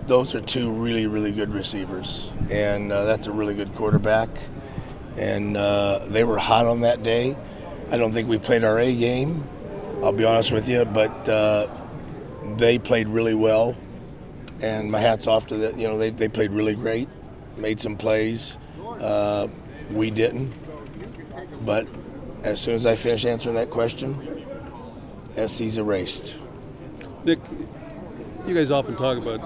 those are two really, really good receivers, and that's a really good quarterback. And they were hot on that day. I don't think we played our A game, I'll be honest with you, but they played really well. And my hat's off to them. They played really great, made some plays. We didn't. But as soon as I finish answering that question, SC's erased. Nick, you guys often talk about,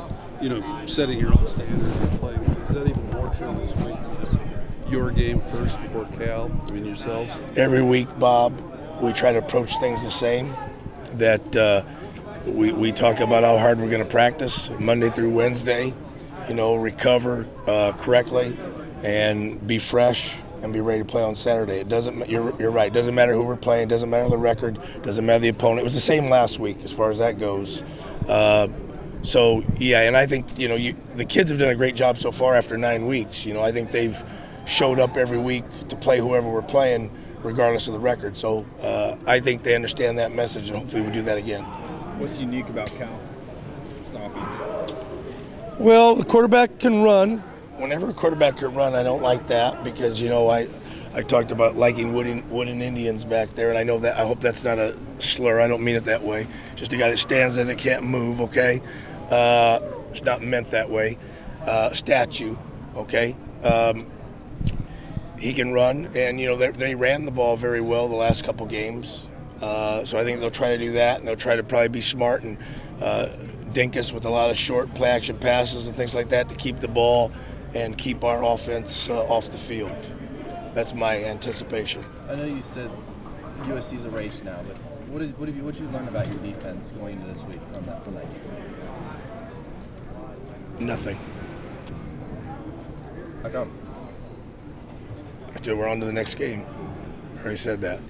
setting your own standards and playing. Is that even more true this week? Is your game first before Cal? Yourselves? Every week, Bob, we try to approach things the same. That we talk about how hard we're going to practice Monday through Wednesday, recover correctly and be fresh and be ready to play on Saturday. It doesn't. You're right. It doesn't matter who we're playing. It doesn't matter the record. It doesn't matter the opponent. It was the same last week as far as that goes. So yeah, and I think the kids have done a great job so far after 9 weeks. I think they've showed up every week to play whoever we're playing, regardless of the record. So I think they understand that message, and hopefully we do that again. What's unique about Cal's offense? Well, the quarterback can run. Whenever a quarterback can run, I don't like that because, I talked about liking wooden Indians back there, and I know that. I hope that's not a slur. I don't mean it that way. Just a guy that stands there that can't move, okay? It's not meant that way. Statue, okay? He can run, and, they ran the ball very well the last couple games. So I think they'll try to do that, and they'll try to probably be smart and dink us with a lot of short play-action passes and things like that to keep the ball and keep our offense off the field. That's my anticipation. I know you said USC's a race now, but what did you learn about your defense going into this week from that game? Nothing. How come? Until we're on to the next game. I already said that.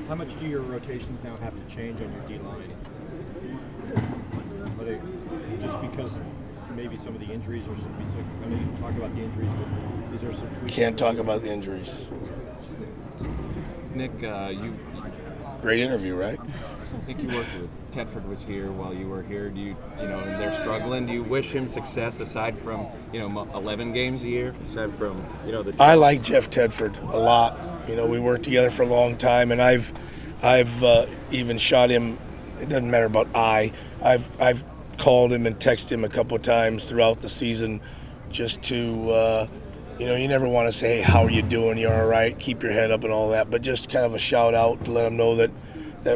How much do your rotations now have to change on your D-line? Just because maybe some of the injuries or some, I know you can talk about the injuries, but is there some tweaks? Can't talk about the injuries. Nick, great interview, right? I think you worked with Tedford was here while you were here. Do you and they're struggling. Do you wish him success aside from 11 games a year? Aside from the. I like Jeff Tedford a lot. We worked together for a long time, and I've even shot him. It doesn't matter about I've called him and texted him a couple of times throughout the season, just to you never want to say, hey, how are you doing? You all right? Keep your head up and all that, but just kind of a shout out to let him know that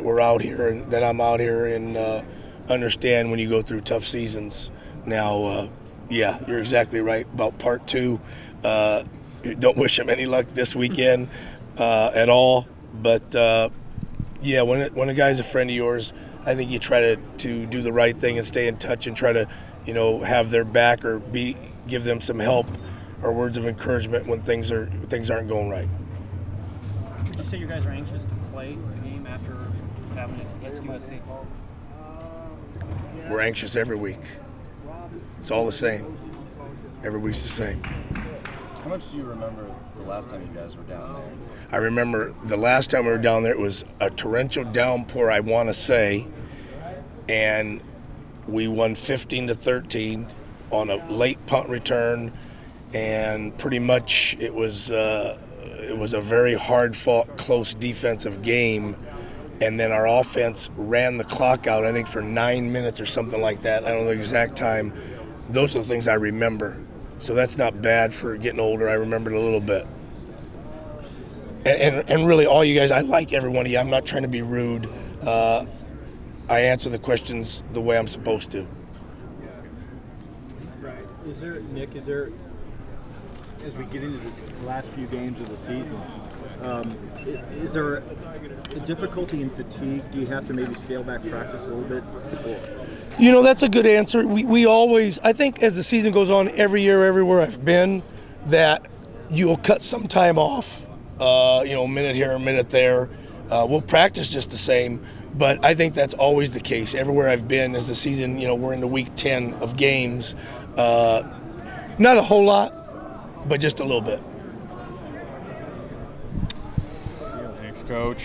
we're out here and that I'm out here and understand when you go through tough seasons. Now, yeah, you're exactly right about part two. Don't wish him any luck this weekend at all. But, yeah, when a guy's a friend of yours, I think you try to do the right thing and stay in touch and try to, have their back or give them some help or words of encouragement when things aren't going right. Would you say you guys are anxious to play the game after what happened against USC? We're anxious every week. It's all the same. Every week's the same. How much do you remember the last time you guys were down there? I remember the last time we were down there, it was a torrential downpour, I want to say, and we won 15-13 on a late punt return, and pretty much it was a very hard-fought, close defensive game, and then our offense ran the clock out, I think, for 9 minutes or something like that. I don't know the exact time. Those are the things I remember. So that's not bad for getting older. I remembered a little bit. And really, all you guys, I like every one of you. I'm not trying to be rude. I answer the questions the way I'm supposed to. Right. Nick, as we get into this last few games of the season, is there a difficulty in fatigue? Do you have to maybe scale back practice a little bit? That's a good answer. We always, I think as the season goes on, every year, everywhere I've been, that you'll cut some time off, a minute here, a minute there. We'll practice just the same, but I think that's always the case. Everywhere I've been as the season, we're into week 10 of games. Not a whole lot, but just a little bit. Thanks, Coach.